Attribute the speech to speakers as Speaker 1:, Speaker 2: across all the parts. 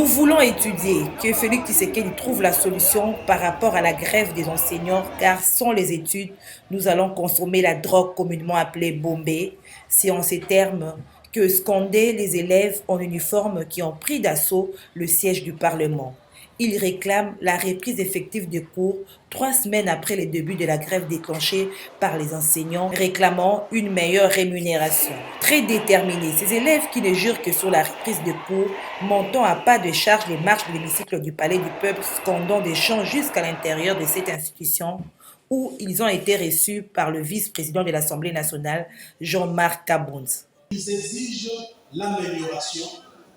Speaker 1: Nous voulons étudier que Félix Tshisekedi trouve la solution par rapport à la grève des enseignants, car sans les études, nous allons consommer la drogue communément appelée bombée. C'est en ces termes que scandaient les élèves en uniforme qui ont pris d'assaut le siège du Parlement. Ils réclament la reprise effective des cours 3 semaines après le début de la grève déclenchée par les enseignants, réclamant une meilleure rémunération. Très déterminés, ces élèves qui ne jurent que sur la reprise des cours, montant à pas de charge les marches de l'hémicycle du Palais du Peuple, scandant des chants jusqu'à l'intérieur de cette institution, où ils ont été reçus par le vice-président de l'Assemblée nationale, Jean-Marc Kabounz.
Speaker 2: Ils exigent l'amélioration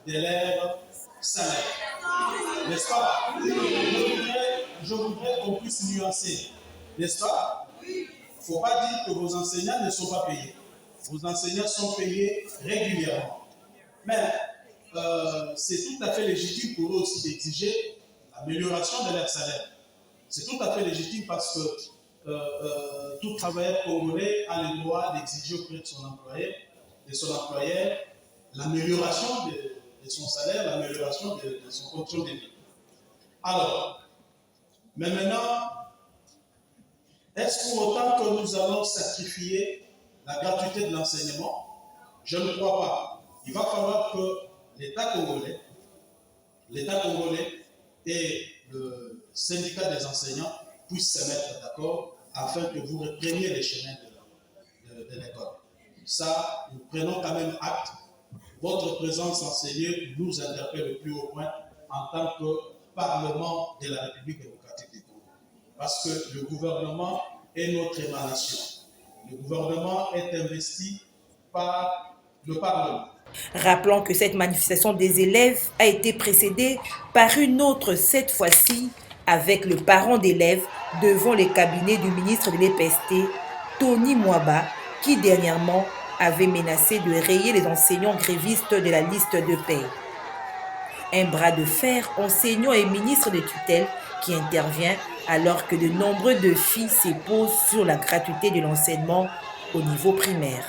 Speaker 2: de leur salaire. N'est-ce pas? Je voudrais qu'on puisse nuancer. N'est-ce pas? Il ne faut pas dire que vos enseignants ne sont pas payés. Vos enseignants sont payés régulièrement. Mais c'est tout à fait légitime pour eux aussi d'exiger l'amélioration de leur salaire. C'est tout à fait légitime parce que tout travailleur congolais a le droit d'exiger auprès de son employeur, l'amélioration de son salaire, l'amélioration de son contrôle de vie. Alors, mais maintenant, est-ce pour autant que nous allons sacrifier la gratuité de l'enseignement? Je ne crois pas. Il va falloir que l'État congolais et le syndicat des enseignants puissent se mettre d'accord afin que vous repreniez les chemins de l'école. Ça, nous prenons quand même acte. Votre présence enseignée nous interpelle au plus haut point en tant que Parlement de la République démocratique du Congo. Parce que le gouvernement est notre émanation. Le gouvernement est investi par le Parlement.
Speaker 1: Rappelons que cette manifestation des élèves a été précédée par une autre, cette fois-ci avec le parent d'élèves devant les cabinets du ministre de l'EPST, Tony Mwaba, qui dernièrement avait menacé de rayer les enseignants grévistes de la liste de paie. Un bras de fer enseignant et ministre de tutelle qui intervient alors que de nombreux défis se posent sur la gratuité de l'enseignement au niveau primaire.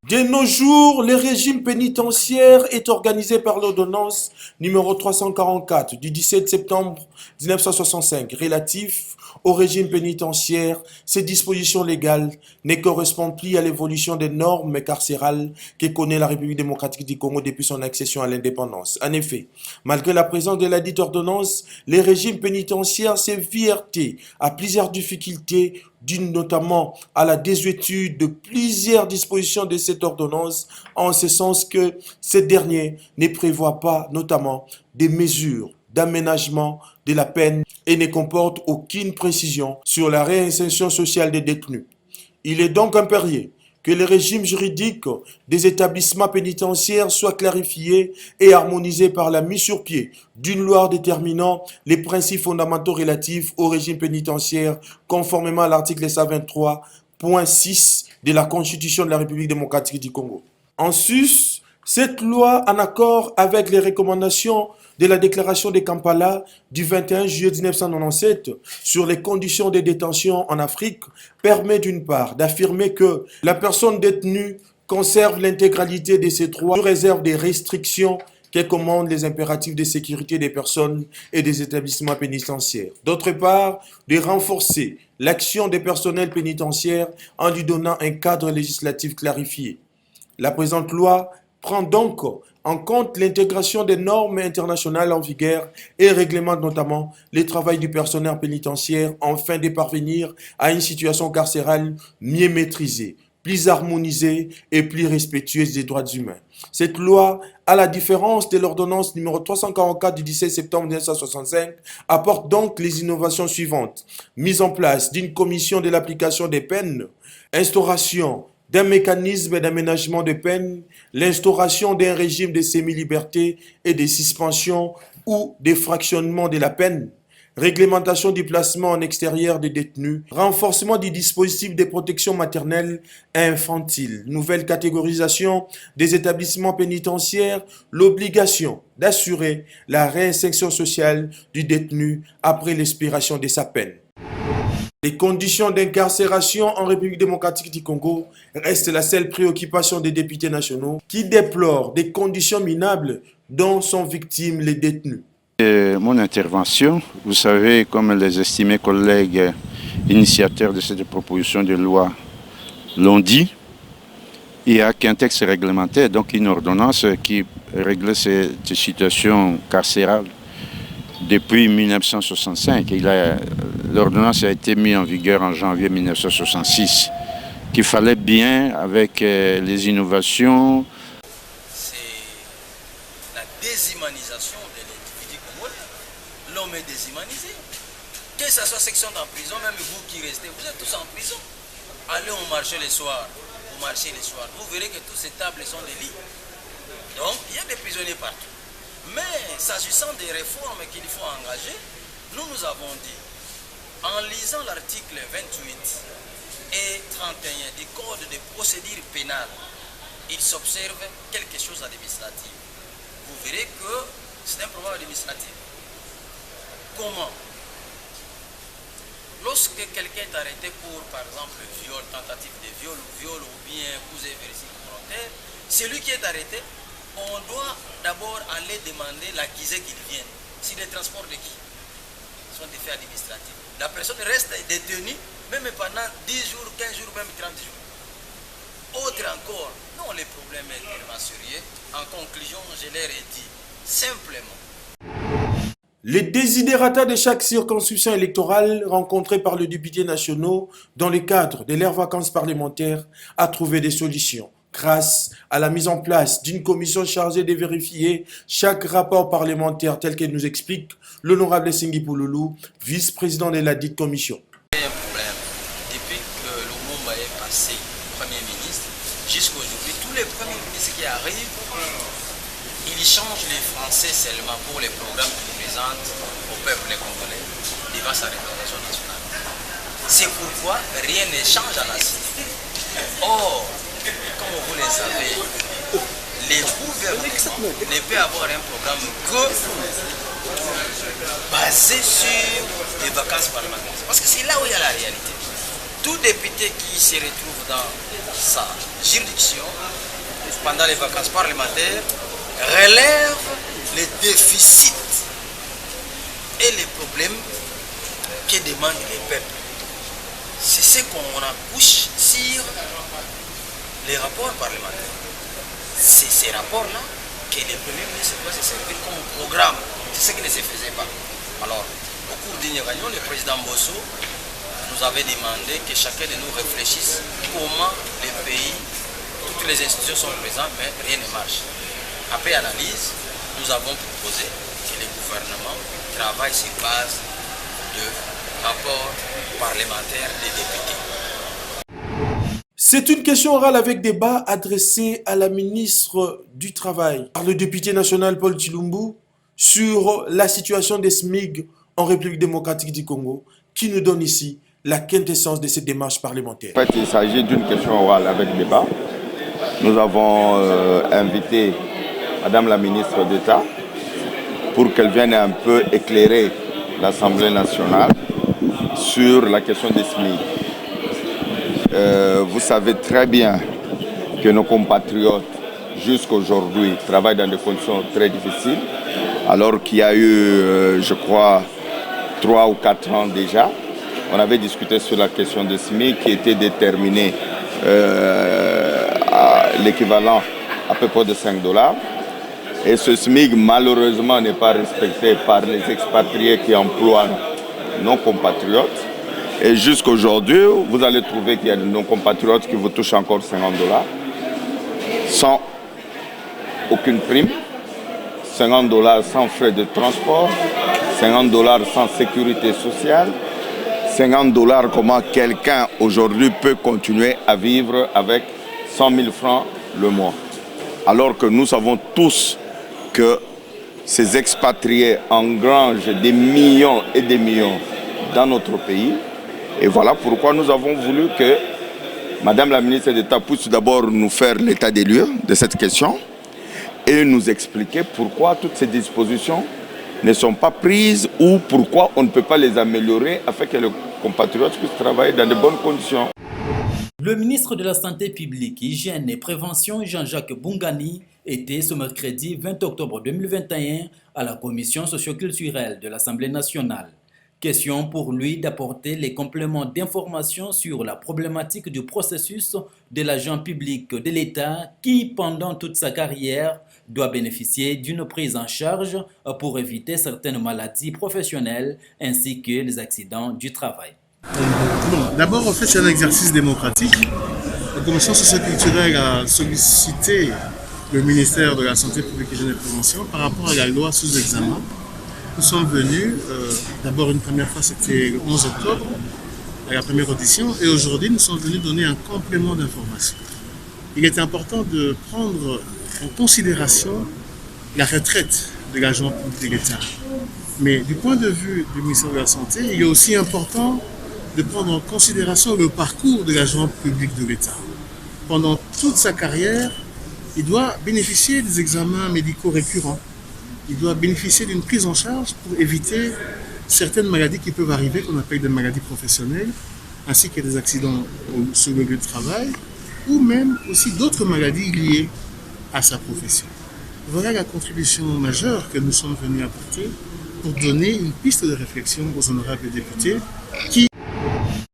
Speaker 3: De nos jours, le régime pénitentiaire est organisé par l'ordonnance numéro 344 du 17 septembre 1965 relatif au régime pénitentiaire. Ces dispositions légales ne correspondent plus à l'évolution des normes carcérales que connaît la République démocratique du Congo depuis son accession à l'indépendance. En effet, malgré la présence de la dite ordonnance, le régime pénitentiaire s'est vu heurté à plusieurs difficultés d'une notamment à la désuétude de plusieurs dispositions de cette ordonnance, en ce sens que cette dernière ne prévoit pas notamment des mesures d'aménagement de la peine et ne comporte aucune précision sur la réinsertion sociale des détenus. Il est donc impérieux que le régime juridique des établissements pénitentiaires soit clarifié et harmonisé par la mise sur pied d'une loi déterminant les principes fondamentaux relatifs au régime pénitentiaire conformément à l'article 123.6 de la Constitution de la République démocratique du Congo. En sus, cette loi, en accord avec les recommandations de la déclaration de Kampala du 21 juillet 1997 sur les conditions de détention en Afrique, permet d'une part d'affirmer que la personne détenue conserve l'intégralité de ses droits sous réserve des restrictions que commandent les impératifs de sécurité des personnes et des établissements pénitentiaires. D'autre part, de renforcer l'action des personnels pénitentiaires en lui donnant un cadre législatif clarifié. La présente loi prend donc en compte l'intégration des normes internationales en vigueur et réglemente notamment le travail du personnel pénitentiaire afin de parvenir à une situation carcérale mieux maîtrisée, plus harmonisée et plus respectueuse des droits humains. Cette loi, à la différence de l'ordonnance numéro 344 du 17 septembre 1965, apporte donc les innovations suivantes. Mise en place d'une commission de l'application des peines, instauration d'un mécanisme d'aménagement de peine, l'instauration d'un régime de semi-liberté et de suspension ou de fractionnement de la peine, réglementation du placement en extérieur des détenus, renforcement du dispositif de protection maternelle et infantile, nouvelle catégorisation des établissements pénitentiaires, l'obligation d'assurer la réinsertion sociale du détenu après l'expiration de sa peine. Les conditions d'incarcération en République démocratique du Congo restent la seule préoccupation des députés nationaux qui déplorent des conditions minables dont sont victimes les détenus.
Speaker 4: Mon intervention, vous savez, comme les estimés collègues initiateurs de cette proposition de loi l'ont dit, il n'y a qu'un texte réglementaire, donc une ordonnance qui règle cette situation carcérale depuis 1965. L'ordonnance a été mise en vigueur en janvier 1966, qu'il fallait bien, avec les innovations.
Speaker 5: C'est la déshumanisation de l'individu congolais. L'homme est déshumanisé. Que ce soit section en prison, même vous qui restez, vous êtes tous en prison. Allez au marché les soirs, vous verrez que toutes ces tables sont des lits. Donc, il y a des prisonniers partout. Mais, s'agissant des réformes qu'il faut engager, nous avons dit, en lisant l'article 28 et 31 du Code de procédure pénale, il s'observe quelque chose d'administratif. Vous verrez que c'est un problème administratif. Comment? Lorsque quelqu'un est arrêté pour, par exemple, viol, tentative de viol ou bien coups et versions volontaires, celui qui est arrêté, on doit d'abord aller demander l'accusé qu'il vienne. Si les transports de qui? Ce sont des faits administratifs. La personne reste détenue, même pendant 10 jours, 15 jours, même 30 jours. Autre encore, non, les problèmes est tellement sérieux. En conclusion, je leur ai dit, simplement,
Speaker 3: les désidérata de chaque circonscription électorale rencontrée par les députés nationaux dans le cadre de leurs vacances parlementaires a trouvé des solutions grâce à la mise en place d'une commission chargée de vérifier chaque rapport parlementaire tel que nous explique l'honorable Sengi Pouloulou, vice-président de la dite commission.
Speaker 5: Il y a un problème. Depuis que Lumumba est passé Premier ministre, jusqu'à aujourd'hui, tous les premiers ministres qui arrivent, ils changent les Français seulement pour les programmes qu'ils présentent au peuple congolais devant sa représentation nationale. C'est pourquoi rien ne change à la cité. Or, comme vous le savez, les gouvernements ne peuvent avoir un programme que basé sur les vacances parlementaires. Parce que c'est là où il y a la réalité. Tout député qui se retrouve dans sa juridiction pendant les vacances parlementaires relève les déficits et les problèmes que demandent les peuples. C'est ce qu'on accouche sur les rapports parlementaires. C'est ces rapports-là que les premiers ministres doivent se servir comme programme. C'est ce qui ne se faisait pas. Alors, au cours d'une réunion, le président Bosso nous avait demandé que chacun de nous réfléchisse comment les pays, toutes les institutions sont présentes, mais rien ne marche. Après analyse, nous avons proposé que le gouvernement travaille sur base de rapports parlementaires des députés.
Speaker 3: C'est une question orale avec débat adressée à la ministre du Travail par le député national Paul Tshilumbu sur la situation des SMIG en République démocratique du Congo, qui nous donne ici la quintessence de cette démarche parlementaire.
Speaker 4: En fait, il s'agit d'une question orale avec débat. Nous avons invité Madame la ministre d'État pour qu'elle vienne un peu éclairer l'Assemblée nationale sur la question des SMIC. Vous savez très bien que nos compatriotes, jusqu'à aujourd'hui, travaillent dans des conditions très difficiles, alors qu'il y a eu, je crois, 3 ou 4 ans déjà, on avait discuté sur la question des SMIC qui était déterminée à l'équivalent à peu près de $5. Et ce SMIC, malheureusement, n'est pas respecté par les expatriés qui emploient nos compatriotes. Et jusqu'aujourd'hui, vous allez trouver qu'il y a de nos compatriotes qui vous touchent encore $50 sans aucune prime, $50 sans frais de transport, $50 sans sécurité sociale, $50 comment quelqu'un aujourd'hui peut continuer à vivre avec 100 000 francs le mois. Alors que nous savons tous que ces expatriés engrangent des millions et des millions dans notre pays. Et voilà pourquoi nous avons voulu que Madame la ministre d'État puisse d'abord nous faire l'état des lieux de cette question et nous expliquer pourquoi toutes ces dispositions ne sont pas prises ou pourquoi on ne peut pas les améliorer afin que compatriotes puissent travailler dans de bonnes conditions.
Speaker 6: Le ministre de la Santé publique, Hygiène et Prévention, Jean-Jacques Bungani, était ce mercredi 20 octobre 2021 à la commission socio-culturelle de l'Assemblée nationale. Question pour lui d'apporter les compléments d'information sur la problématique du processus de l'agent public de l'État qui, pendant toute sa carrière, doit bénéficier d'une prise en charge pour éviter certaines maladies professionnelles ainsi que les accidents du travail.
Speaker 7: Bon, d'abord, en fait, c'est un exercice démocratique. La commission socio-culturelle a sollicité le ministère de la Santé publique et de la Prévention par rapport à la loi sous examen. Nous sommes venus, d'abord une première fois c'était le 11 octobre, à la première audition, et aujourd'hui nous sommes venus donner un complément d'information. Il est important de prendre en considération la retraite de l'agent public de l'État. Mais du point de vue du ministère de la Santé, il est aussi important de prendre en considération le parcours de l'agent public de l'État. Pendant toute sa carrière, il doit bénéficier des examens médicaux récurrents. Il doit bénéficier d'une prise en charge pour éviter certaines maladies qui peuvent arriver, qu'on appelle des maladies professionnelles, ainsi que des accidents sur le lieu de travail, ou même aussi d'autres maladies liées à sa profession. Voilà la contribution majeure que nous sommes venus apporter pour donner une piste de réflexion aux honorables députés qui...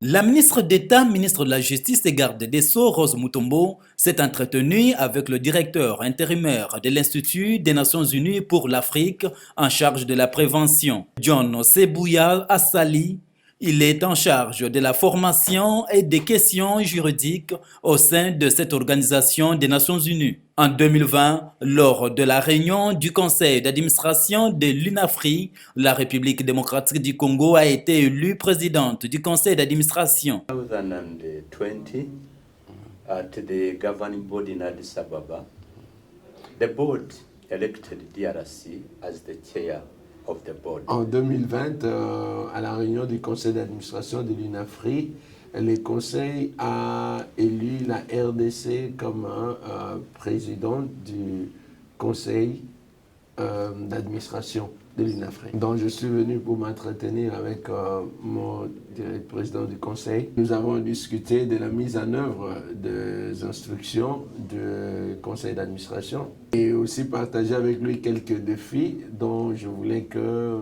Speaker 6: La ministre d'État, ministre de la Justice et garde des Sceaux, Rose Mutombo, s'est entretenue avec le directeur intérimaire de l'Institut des Nations Unies pour l'Afrique en charge de la prévention, John Sebouya Assali. Il est en charge de la formation et des questions juridiques au sein de cette organisation des Nations Unies. En 2020, lors de la réunion du conseil d'administration de l'UNAFRI, la République démocratique du Congo a été élue présidente du conseil d'administration.
Speaker 8: 2020, at the governing body in Addis Ababa, the board elected DRC as the chair.
Speaker 9: En 2020, à la réunion du conseil d'administration de l'UNAFRI, le conseil a élu la RDC comme président du conseil d'administration de l'UNAFRI. Donc je suis venu pour m'entretenir avec mon président du conseil. Nous avons discuté de la mise en œuvre des instructions du conseil d'administration et aussi partager avec lui quelques défis dont je voulais que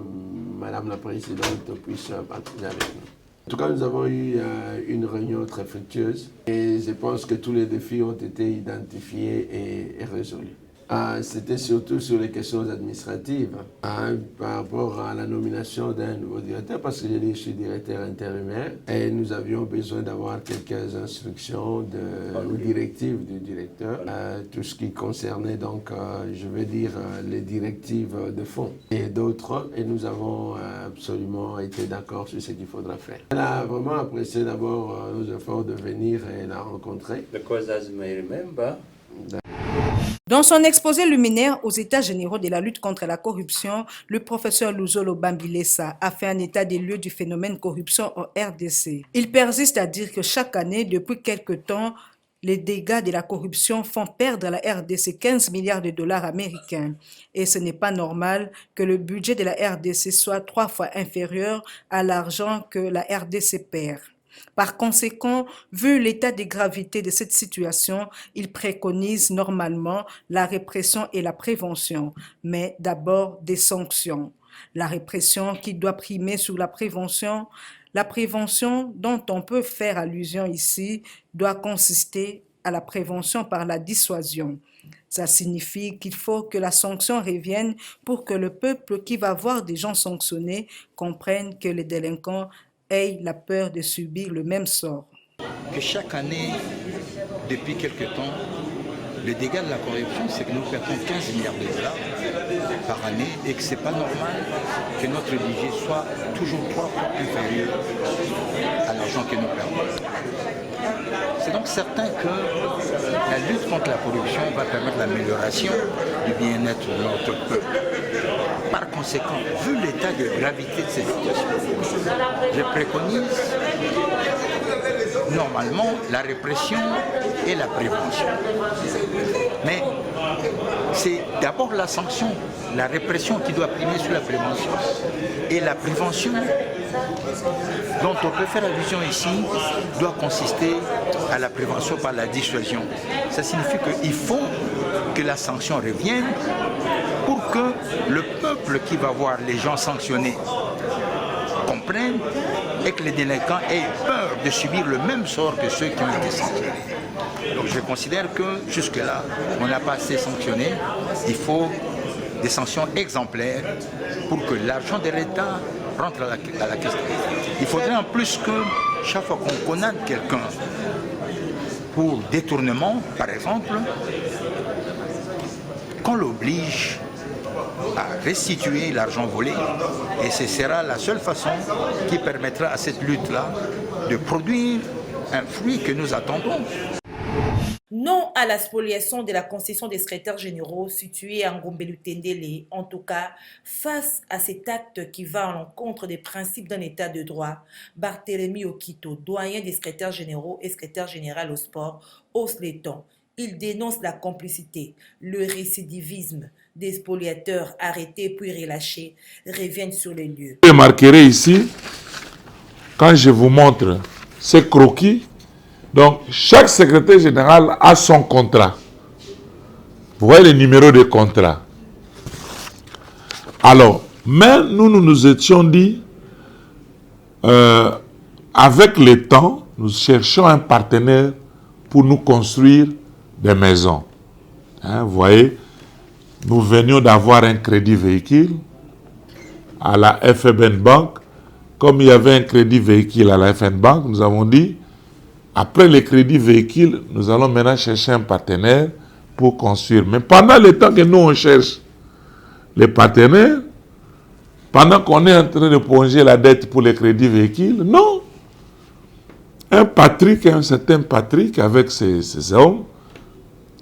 Speaker 9: Madame la Présidente puisse partager avec nous. En tout cas, nous avons eu une réunion très fructueuse et je pense que tous les défis ont été identifiés et résolus. C'était surtout sur les questions administratives par rapport à la nomination d'un nouveau directeur, parce que je suis directeur intérimaire et nous avions besoin d'avoir quelques instructions ou directives du directeur, tout ce qui concernait donc, je veux dire, les directives de fond et d'autres, et nous avons absolument été d'accord sur ce qu'il faudra faire. Elle a vraiment apprécié d'abord nos efforts de venir et la rencontrer.
Speaker 8: Because as you may remember,
Speaker 1: dans son exposé luminaire aux États généraux de la lutte contre la corruption, le professeur Luzolo Bambilesa a fait un état des lieux du phénomène corruption en RDC. Il persiste à dire que chaque année, depuis quelque temps, les dégâts de la corruption font perdre à la RDC 15 milliards de dollars américains. Et ce n'est pas normal que le budget de la RDC soit 3 fois inférieur à l'argent que la RDC perd. Par conséquent, vu l'état de gravité de cette situation, il préconise normalement la répression et la prévention, mais d'abord des sanctions. La répression qui doit primer sur la prévention dont on peut faire allusion ici doit consister à la prévention par la dissuasion. Ça signifie qu'il faut que la sanction revienne pour que le peuple qui va voir des gens sanctionnés comprenne que les délinquants aient la peur de subir le même sort.
Speaker 5: Que chaque année, depuis quelque temps, le dégât de la corruption, c'est que nous perdons 15 milliards de dollars par année et que ce n'est pas normal que notre budget soit toujours 3 fois inférieur à l'argent que nous perdons. C'est donc certain que la lutte contre la corruption va permettre l'amélioration du bien-être de notre peuple. Par conséquent, vu l'état de gravité de cette situation, je préconise
Speaker 10: normalement la répression et la prévention. Mais c'est d'abord la sanction, la répression qui doit primer sur la prévention. Et la prévention, dont on peut faire allusion ici, doit consister à la prévention par la dissuasion. Ça signifie qu'il faut que la sanction revienne pour que le peuple qui va voir les gens sanctionnés comprenne et que les délinquants aient peur de subir le même sort que ceux qui ont été sanctionnés. Donc je considère que jusque-là, on n'a pas assez sanctionné. Il faut des sanctions exemplaires pour que l'argent de l'État rentre à la caisse. Il faudrait en plus que chaque fois qu'on condamne quelqu'un pour détournement, par exemple, qu'on l'oblige à restituer l'argent volé. Et ce sera la seule façon qui permettra à cette lutte-là de produire un fruit que nous attendons.
Speaker 1: Non à la spoliation de la concession des secrétaires généraux situés à Ngombelu-Tendele. En tout cas, face à cet acte qui va à l'encontre des principes d'un état de droit, Barthélemy Okito, doyen des secrétaires généraux et secrétaire général au sport, hausse les tons. Il dénonce la complicité, le récidivisme des spoliateurs arrêtés puis relâchés reviennent sur les lieux.
Speaker 11: Vous remarquerez ici, quand je vous montre ces croquis, donc chaque secrétaire général a son contrat. Vous voyez les numéros de contrat. Alors, mais nous nous étions dit, avec le temps, nous cherchons un partenaire pour nous construire des maisons. Hein, vous voyez, nous venions d'avoir un crédit véhicule à la FBN Bank. Comme il y avait un crédit véhicule à la FN Bank, nous avons dit, après le crédit véhicule, nous allons maintenant chercher un partenaire pour construire. Mais pendant le temps que nous on cherche les partenaires, pendant qu'on est en train de ponger la dette pour le crédit véhicule, non. Un certain Patrick, avec ses hommes,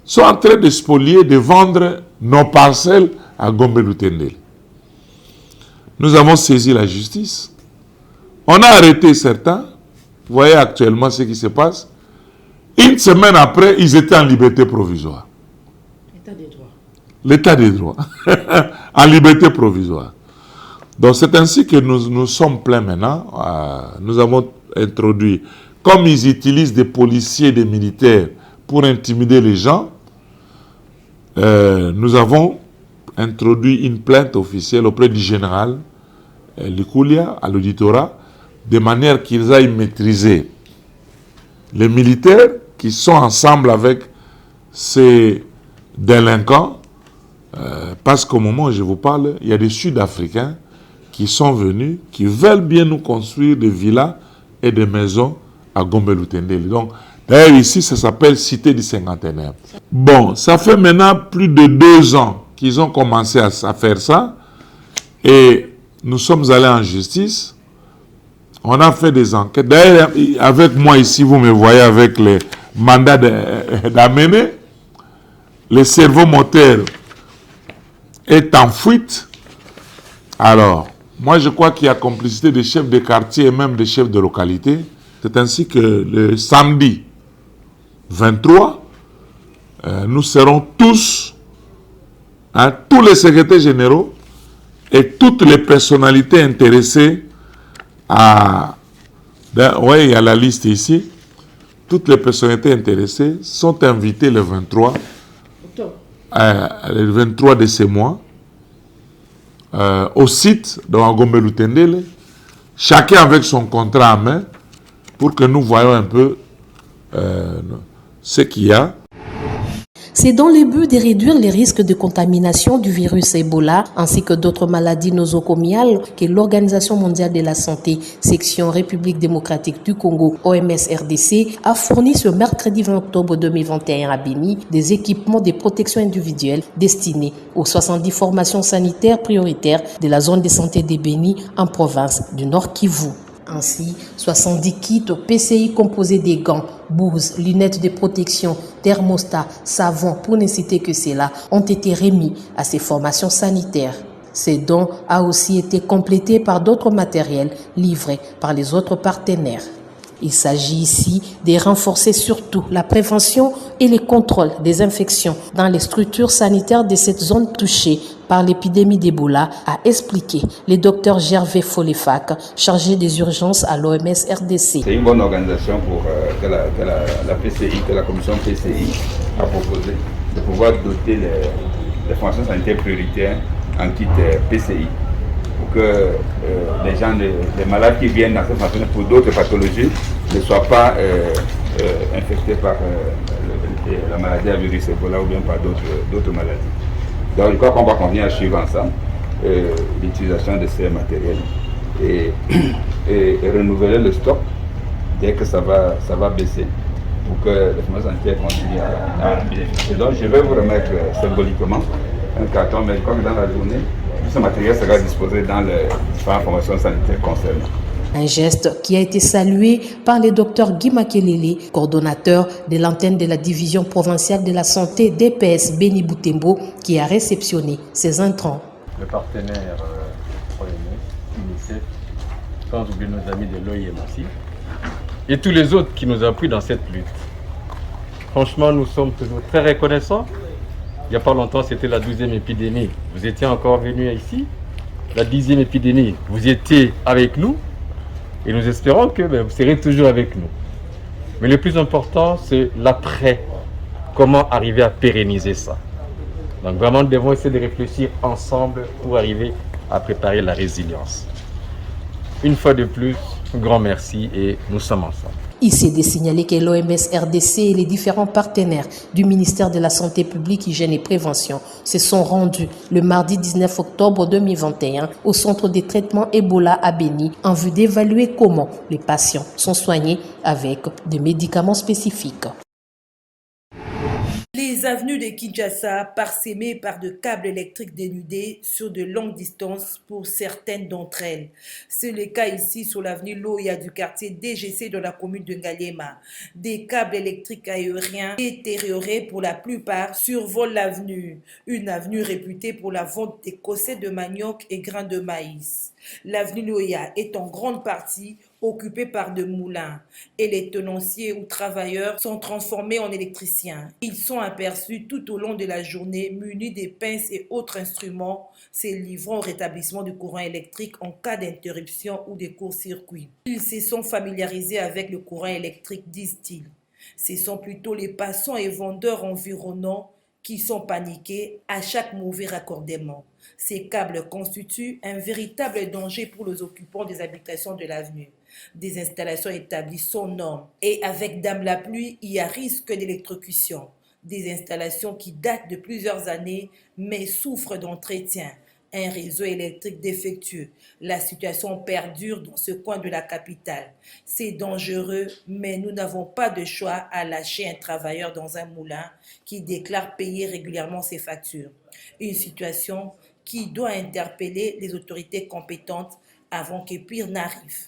Speaker 11: sont en train de spolier, de vendre nos parcelles à Ngombelu-Tendele. Nous avons saisi la justice. On a arrêté certains. Vous voyez actuellement ce qui se passe. Une semaine après, ils étaient en liberté provisoire.
Speaker 12: L'état des droits.
Speaker 11: L'état des droits. En liberté provisoire. Donc c'est ainsi que nous sommes pleins maintenant. Nous avons introduit, comme ils utilisent des policiers, des militaires pour intimider les gens, nous avons introduit une plainte officielle auprès du général Likulia à l'auditorat, de manière qu'ils aillent maîtriser les militaires qui sont ensemble avec ces délinquants, parce qu'au moment où je vous parle, il y a des Sud-Africains qui sont venus, qui veulent bien nous construire des villas et des maisons à Ngombelu-Tendele. Donc, d'ailleurs, ici, ça s'appelle Cité du Cinquantenaire. Bon, ça fait maintenant plus de 2 ans qu'ils ont commencé à faire ça, et nous sommes allés en justice. On a fait des enquêtes. D'ailleurs, avec moi ici, vous me voyez avec les mandats d'amener. Le cerveau moteur est en fuite. Alors, moi je crois qu'il y a complicité des chefs de quartier et même des chefs de localité. C'est ainsi que le samedi 23, nous serons tous, tous les secrétaires généraux et toutes les personnalités intéressées oui, il y a la liste ici. Toutes les personnalités intéressées sont invitées le 23, le 23 de ce mois, au site de Ngombelu-Tendele, chacun avec son contrat en main, pour que nous voyions un peu ce qu'il y a.
Speaker 12: C'est dans le but de réduire les risques de contamination du virus Ebola ainsi que d'autres maladies nosocomiales que l'Organisation mondiale de la santé, section République démocratique du Congo, OMS-RDC, a fourni ce mercredi 20 octobre 2021 à Béni des équipements de protection individuelle destinés aux 70 formations sanitaires prioritaires de la zone de santé de Béni en province du Nord Kivu. Ainsi, 70 kits PCI composés des gants, blouses, lunettes de protection, thermostats, savons, pour ne citer que cela, ont été remis à ces formations sanitaires. Ces dons ont aussi été complétés par d'autres matériels livrés par les autres partenaires. Il s'agit ici de renforcer surtout la prévention et les contrôles des infections dans les structures sanitaires de cette zone touchée par l'épidémie d'Ebola, a expliqué le docteur Gervais Folefac, chargé des urgences à l'OMS RDC.
Speaker 13: C'est une bonne organisation pour que la PCI, que la commission PCI a proposé de pouvoir doter les fonctions sanitaires prioritaires en kit PCI pour que les gens, les malades qui viennent dans cette fonction pour d'autres pathologies ne soient pas infectés par la maladie à virus Ebola ou bien par d'autres maladies. Donc je crois qu'on va continuer à suivre ensemble l'utilisation de ces matériels et renouveler le stock dès que ça va baisser pour que les fonctions sanitaires continuent à bénéficier. Donc je vais vous remettre symboliquement un carton, mais je crois que dans la journée, tout ce matériel sera disposé dans les différentes formations sanitaires concernées.
Speaker 12: Un geste qui a été salué par le docteur Guy Makelele, coordonnateur de l'antenne de la division provinciale de la santé DPS Béni Boutembo, qui a réceptionné ces intrants.
Speaker 14: Le partenaire OMS, UNICEF, sans oublier nos amis de l'OIM aussi, et tous les autres qui nous ont pris dans cette lutte. Franchement, nous sommes toujours très reconnaissants. Il n'y a pas longtemps, c'était la 12e épidémie. Vous étiez encore venus ici. La 10e épidémie, vous étiez avec nous. Et nous espérons que vous serez toujours avec nous. Mais le plus important, c'est l'après. Comment arriver à pérenniser ça. Donc vraiment, nous devons essayer de réfléchir ensemble pour arriver à préparer la résilience. Une fois de plus, un grand merci et nous sommes ensemble.
Speaker 12: Il s'est de signaler que l'OMS RDC et les différents partenaires du ministère de la Santé publique, Hygiène et Prévention se sont rendus le mardi 19 octobre 2021 au centre de traitement Ebola à Béni en vue d'évaluer comment les patients sont soignés avec des médicaments spécifiques.
Speaker 1: Les avenues de Kinshasa parsemées par de câbles électriques dénudés sur de longues distances pour certaines d'entre elles. C'est le cas ici sur l'avenue Loya du quartier DGC de la commune de Ngaliema. Des câbles électriques aériens détériorés pour la plupart survolent l'avenue. Une avenue réputée pour la vente des cossets de manioc et grains de maïs. L'avenue Loya est en grande partie occupés par de moulins et les tenanciers ou travailleurs sont transformés en électriciens. Ils sont aperçus tout au long de la journée munis des pinces et autres instruments se livrant au rétablissement du courant électrique en cas d'interruption ou de court-circuit. Ils se sont familiarisés avec le courant électrique, disent-ils. Ce sont plutôt les passants et vendeurs environnants qui sont paniqués à chaque mauvais raccordement. Ces câbles constituent un véritable danger pour les occupants des habitations de l'avenue. Des installations établies sont normes et avec dame la pluie, il y a risque d'électrocution. Des installations qui datent de plusieurs années mais souffrent d'entretien. Un réseau électrique défectueux. La situation perdure dans ce coin de la capitale. C'est dangereux, mais nous n'avons pas de choix à lâcher un travailleur dans un moulin qui déclare payer régulièrement ses factures. Une situation qui doit interpeller les autorités compétentes avant que pire n'arrive.